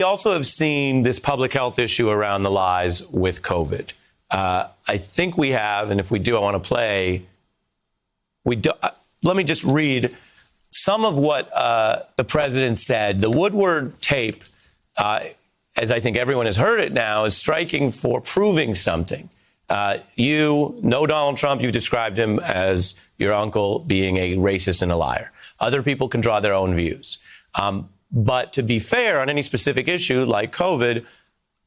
We also have seen this public health issue around the lies with COVID. I think we have, and if we do, I want to play. Let me just read some of what the president said. The Woodward tape, as I think everyone has heard it now, is striking for proving something. You know Donald Trump. You've described him as your uncle being a racist and a liar. Other people can draw their own views. But to be fair, on any specific issue like COVID,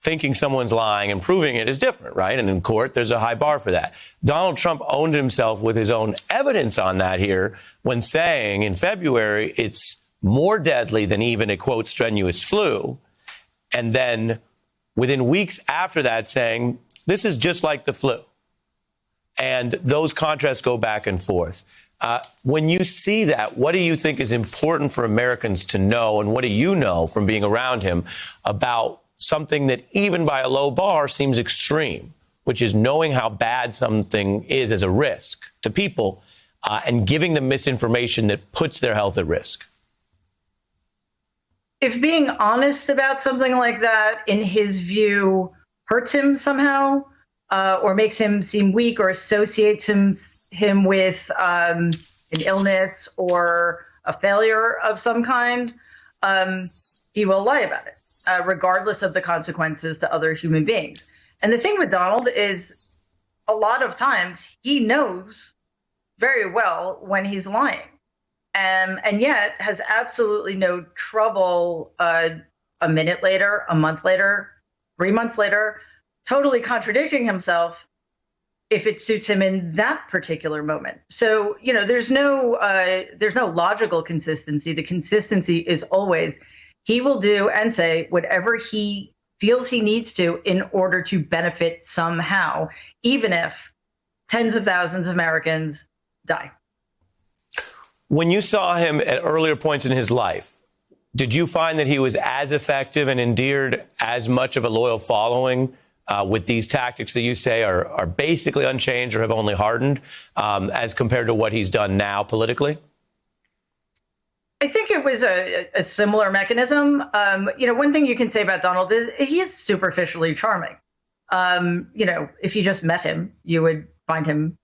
thinking someone's lying and proving it is different, right? And in court, there's a high bar for that. Donald Trump owned himself with his own evidence on that here when saying in February it's more deadly than even a, quote, strenuous flu. And then within weeks after that saying this is just like the flu. And those contrasts go back and forth. When you see that, what do you think is important for Americans to know? And what do you know from being around him about something that even by a low bar seems extreme, which is knowing how bad something is as a risk to people and giving them misinformation that puts their health at risk? If being honest about something like that, in his view, hurts him somehow or makes him seem weak or associates him with an illness or a failure of some kind, he will lie about it, regardless of the consequences to other human beings. And the thing with Donald is a lot of times he knows very well when he's lying, and yet has absolutely no trouble a minute later, a month later, 3 months later, totally contradicting himself if it suits him in that particular moment. So, you know, there's no logical consistency. The consistency is always he will do and say whatever he feels he needs to in order to benefit somehow, even if tens of thousands of Americans die. When you saw him at earlier points in his life, did you find that he was as effective and endeared as much of a loyal following with these tactics that you say are basically unchanged or have only hardened as compared to what he's done now politically? I think it was a similar mechanism. You know, one thing you can say about Donald is he is superficially charming. You know, if you just met him, you would find him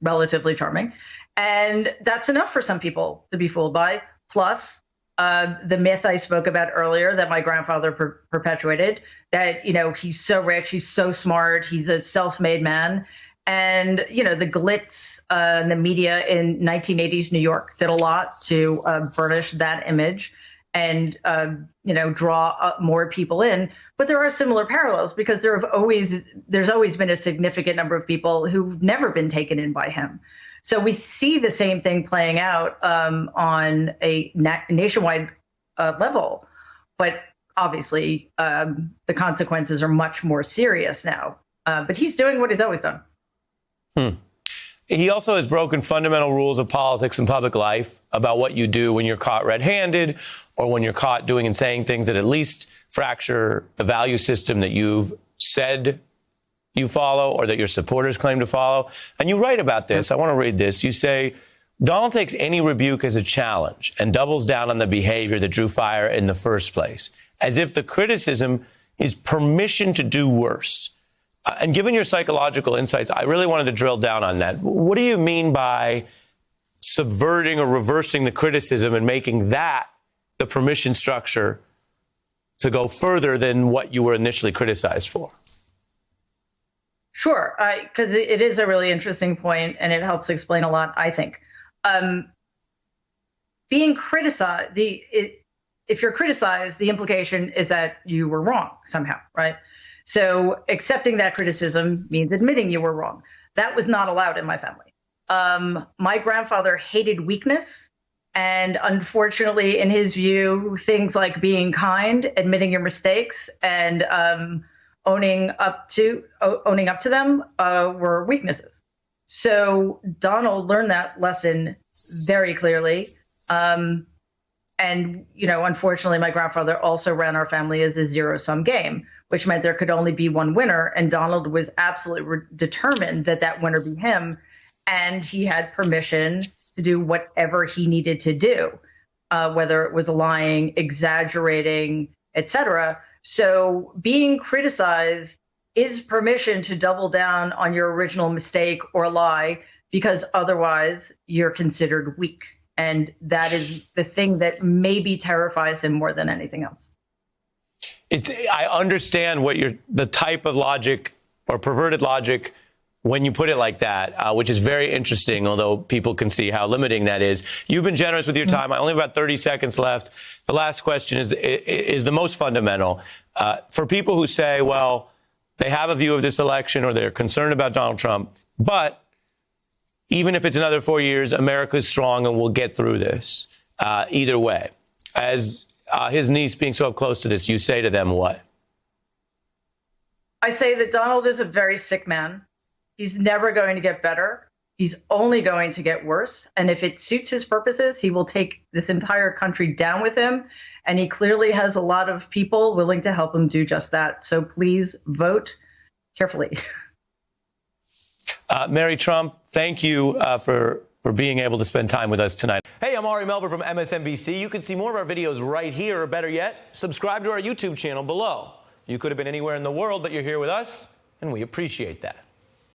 relatively charming. And that's enough for some people to be fooled by. Plus, the myth I spoke about earlier that my grandfather perpetuated, that, you know, he's so rich, he's so smart, he's a self-made man. And, you know, the glitz and the media in 1980s New York did a lot to burnish that image and, you know, draw more people in. But there are similar parallels because there's always been a significant number of people who've never been taken in by him. So we see the same thing playing out on a nationwide level. But obviously, the consequences are much more serious now. But he's doing what he's always done. He also has broken fundamental rules of politics and public life about what you do when you're caught red-handed or when you're caught doing and saying things that at least fracture the value system that you've said you follow or that your supporters claim to follow. And you write about this. I want to read this. You say, Donald takes any rebuke as a challenge and doubles down on the behavior that drew fire in the first place, as if the criticism is permission to do worse. And given your psychological insights, I really wanted to drill down on that. What do you mean by subverting or reversing the criticism and making that the permission structure to go further than what you were initially criticized for? Sure, because it is a really interesting point and it helps explain a lot, I think. Being criticized, if you're criticized, the implication is that you were wrong somehow, right? So accepting that criticism means admitting you were wrong. That was not allowed in my family. My grandfather hated weakness. And unfortunately, in his view, things like being kind, admitting your mistakes, and owning up to them were weaknesses. So Donald learned that lesson very clearly. And, you know, unfortunately, my grandfather also ran our family as a zero-sum game, which meant there could only be one winner. And Donald was absolutely determined that that winner be him. And he had permission to do whatever he needed to do, whether it was lying, exaggerating, etc. So being criticized is permission to double down on your original mistake or lie, because otherwise you're considered weak. And that is the thing that maybe terrifies him more than anything else. I understand the type of logic or perverted logic when you put it like that, which is very interesting, although people can see how limiting that is. You've been generous with your time. I only have about 30 seconds left. The last question is the most fundamental. For people who say, well, they have a view of this election or they're concerned about Donald Trump, but even if it's another 4 years, America's strong and we'll get through this. Either way, as his niece being so close to this, you say to them what? I say that Donald is a very sick man. He's never going to get better. He's only going to get worse. And if it suits his purposes, he will take this entire country down with him. And he clearly has a lot of people willing to help him do just that. So please vote carefully. Mary Trump, thank you for being able to spend time with us tonight. Hey, I'm Ari Melber from MSNBC. You can see more of our videos right here, or better yet, subscribe to our YouTube channel below. You could have been anywhere in the world, but you're here with us, and we appreciate that.